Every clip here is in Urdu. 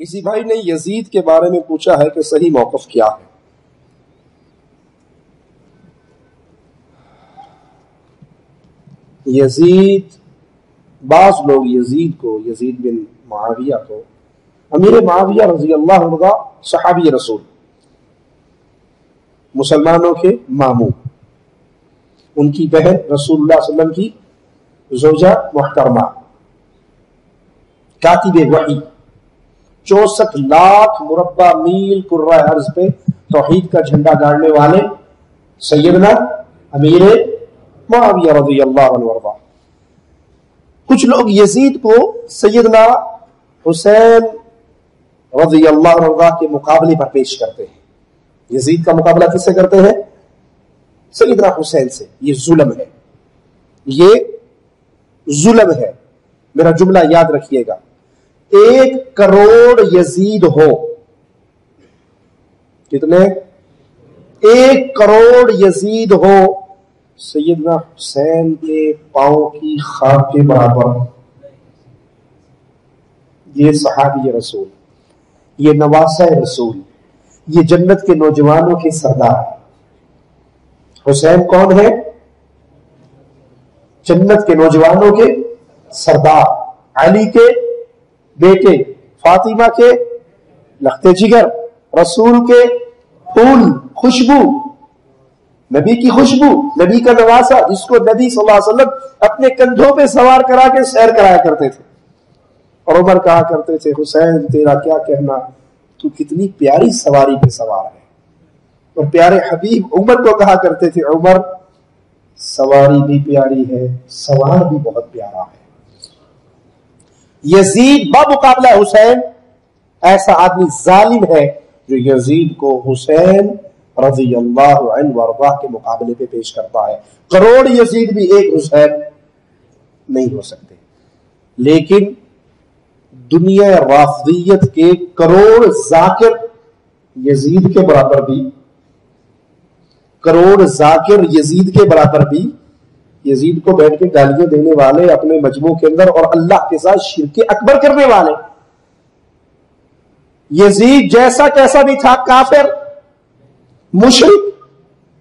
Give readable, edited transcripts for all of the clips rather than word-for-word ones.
کسی بھائی نے یزید کے بارے میں پوچھا ہے کہ صحیح موقف کیا ہے؟ یزید، بعض لوگ یزید کو، یزید بن معاویہ کو، امیر معاویہ رضی اللہ عنہ صحابی رسول، مسلمانوں کے ماموں، ان کی بہن رسول اللہ صلی اللہ علیہ وسلم کی زوجہ محترمہ، کاتب وحی، 64 لاکھ مربع میل کرۂ ارض پہ توحید کا جھنڈا گاڑنے والے سیدنا امیر معاویہ رضی اللہ عنہ وارضاہ۔ کچھ لوگ یزید کو سیدنا حسین رضی اللہ عنہ کے مقابلے پر پیش کرتے ہیں۔ یزید کا مقابلہ کس سے کرتے ہیں؟ سیدنا حسین سے۔ یہ ظلم ہے، یہ ظلم ہے۔ میرا جملہ یاد رکھیے گا، 1 کروڑ یزید ہو، کتنے؟ 1 کروڑ یزید ہو، سیدنا حسین کے پاؤں کی خاک کے برابر۔ یہ صحابی رسول، یہ نواسہ رسول، یہ جنت کے نوجوانوں کے سردار۔ حسین کون ہے؟ جنت کے نوجوانوں کے سردار، علی کے بیٹے، فاطمہ کے لختے جگر، رسول کے پھول، خوشبو، نبی کی خوشبو، نبی کا نواسا، جس کو نبی صلی اللہ علیہ وسلم اپنے کندھوں پہ سوار کرا کے سیر کرایا کرتے تھے۔ اور عمر کہا کرتے تھے، حسین تیرا کیا کہنا، تو کتنی پیاری سواری پہ سوار ہے۔ اور پیارے حبیب عمر کو کہا کرتے تھے، عمر سواری بھی پیاری ہے، سوار بھی بہت پیارا ہے۔ یزید بمقابلہ حسین ایسا آدمی ظالم ہے جو یزید کو حسین رضی اللہ عنہ وارضاہ کے مقابلے پہ پیش کرتا ہے۔ کروڑ یزید بھی ایک حسین نہیں ہو سکتے، لیکن دنیا رافضیت کے کروڑ ذاکر یزید کے برابر بھی، کروڑ ذاکر یزید کے برابر بھی، یزید کو بیٹھ کے گالیاں دینے والے اپنے مجموع کے اندر اور اللہ کے ساتھ شرک اکبر کرنے والے، یزید جیسا کیسا بھی تھا، کافر، مشرک،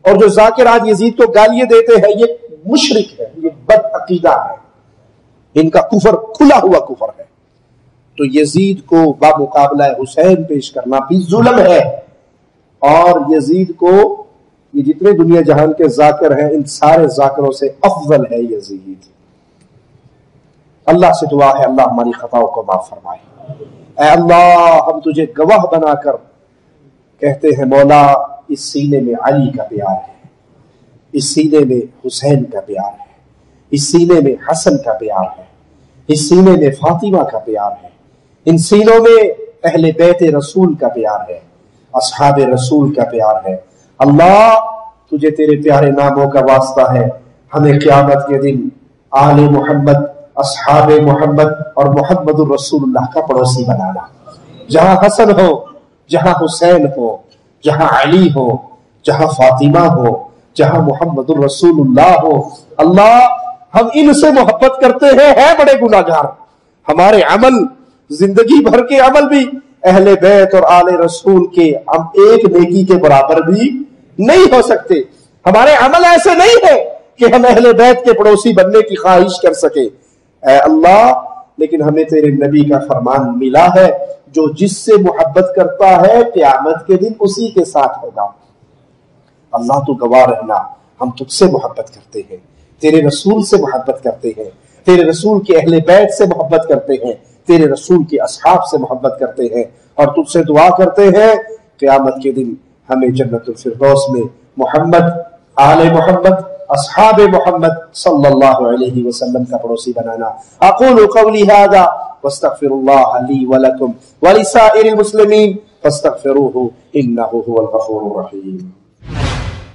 اور جو ذاکر آج یزید کو گالیاں دیتے ہیں یہ مشرک ہے، یہ بد عقیدہ ہے، ان کا کفر کھلا ہوا کفر ہے۔ تو یزید کو بمقابلہ حسین پیش کرنا بھی ظلم ہے، اور یزید کو، یہ جتنے دنیا جہان کے ذاکر ہیں ان سارے ذاکروں سے افضل ہے یزید۔ اللہ سے دعا ہے اللہ ہماری خطاؤں کو معاف فرمائے۔ اے اللہ، ہم تجھے گواہ بنا کر کہتے ہیں مولا، اس سینے میں علی کا پیار ہے، اس سینے میں حسین کا پیار ہے، اس سینے میں حسن کا پیار ہے، اس سینے میں فاطمہ کا پیار ہے، ان سینوں میں اہل بیت رسول کا پیار ہے، اصحاب رسول کا پیار ہے۔ اللہ، تجھے تیرے پیارے ناموں کا واسطہ ہے، ہمیں قیامت کے دن آل محمد، اصحاب محمد اور محمد الرسول اللہ کا پڑوسی بنانا۔ جہاں حسن ہو، جہاں حسین ہو، جہاں علی ہو، جہاں فاطمہ ہو، جہاں محمد الرسول اللہ ہو۔ اللہ، ہم ان سے محبت کرتے ہیں بڑے گناہگار، ہمارے عمل، زندگی بھر کے عمل بھی اہل بیت اور آل رسول کے ہم ایک نیکی کے برابر بھی نہیں ہو سکتے۔ ہمارے عمل ایسے نہیں ہے کہ ہم اہل بیت کے پڑوسی بننے کی خواہش کر سکے۔ اے اللہ، لیکن ہمیں تیرے نبی کا فرمان ملا ہے، جو جس سے محبت کرتا ہے قیامت کے دن اسی کے ساتھ ہوگا۔ اللہ تو گواہ رہنا، ہم تجھ سے محبت کرتے ہیں، تیرے رسول سے محبت کرتے ہیں، تیرے رسول کے اہل بیت سے محبت کرتے ہیں، تیرے رسول کے اصحاب سے محبت کرتے ہیں، اور تجھ سے دعا کرتے ہیں قیامت کے دن ہمیں جنت الفردوس میں محمد، آل محمد، اصحاب محمد صلی اللہ علیہ وسلم کا پڑوسی بنانا۔ اقول قولی ھذا واستغفر اللہ لی ولکم ولسائر المسلمین فاستغفروہ انہ ھو الغفور الرحیم۔